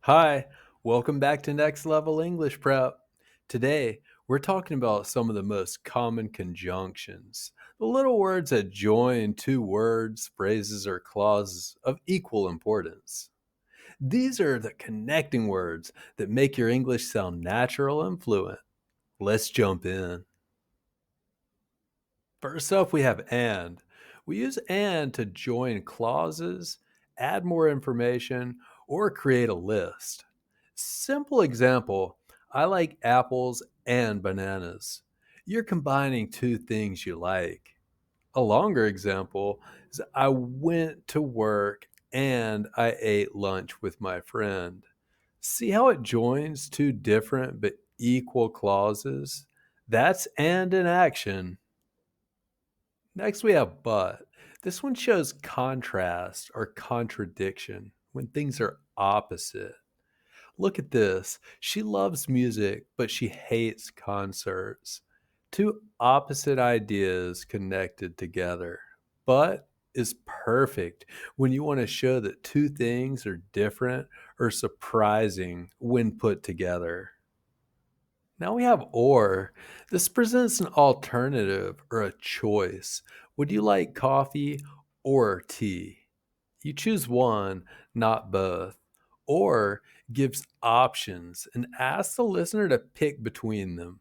Hi, welcome back to Next Level English Prep. Today, we're talking about some of the most common conjunctions, the little words that join two words, phrases, or clauses of equal importance. These are the connecting words that make your English sound natural and fluent. Let's jump in. First up, we have and. We use and to join clauses, add more information, or create a list. Simple example, I like apples and bananas. You're combining two things you like. A longer example is I went to work and I ate lunch with my friend. See how it joins two different but equal clauses? That's and in action. Next, we have but. This one shows contrast or contradiction when things are opposite. Look at this. She loves music, but she hates concerts. Two opposite ideas connected together. But is perfect when you want to show that two things are different or surprising when put together. Now we have or. This presents an alternative or a choice. Would you like coffee or tea? You choose one, not both. Or gives options and asks the listener to pick between them.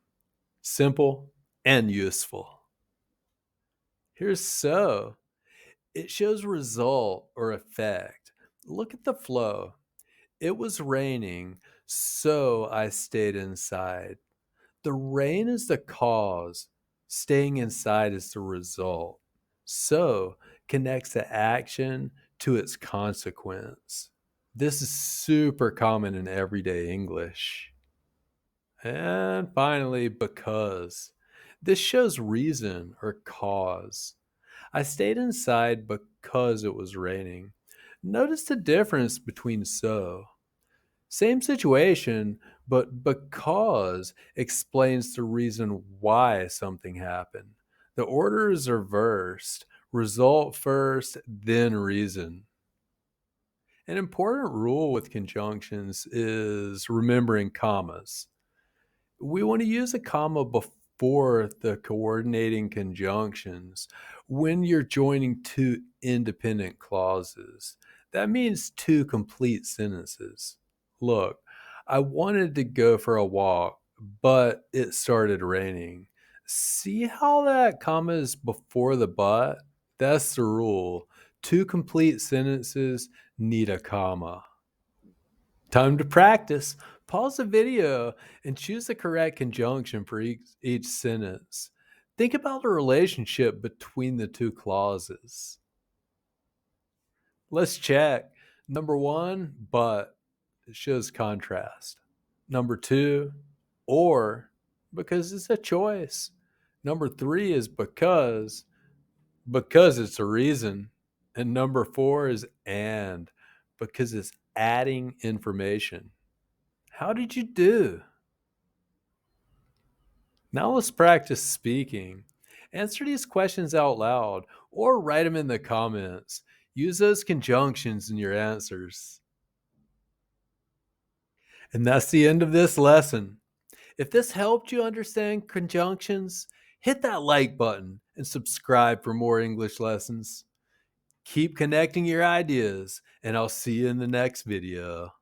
Simple and useful. Here's so. It shows result or effect. Look at the flow. It was raining, so I stayed inside. The rain is the cause, staying inside is the result. So connects the action to its consequence. This is super common in everyday English. And finally, because. This shows reason or cause. I stayed inside because it was raining. Notice the difference between so. Same situation, but because explains the reason why something happened. The order is reversed. Result first, then reason. An important rule with conjunctions is remembering commas. We want to use a comma before the coordinating conjunctions when you're joining two independent clauses. That means two complete sentences. Look, I wanted to go for a walk, but it started raining. See how that comma is before the but? That's the rule. Two complete sentences need a comma. Time to practice. Pause the video and choose the correct conjunction for each sentence. Think about the relationship between the two clauses. Let's check. Number one, but. It shows contrast. Number two, or, because it's a choice. Number three is because it's a reason. And number four is and, because it's adding information. How did you do? Now let's practice speaking. Answer these questions out loud or write them in the comments. Use those conjunctions in your answers. And that's the end of this lesson. If this helped you understand conjunctions, hit that like button and subscribe for more English lessons. Keep connecting your ideas, and I'll see you in the next video.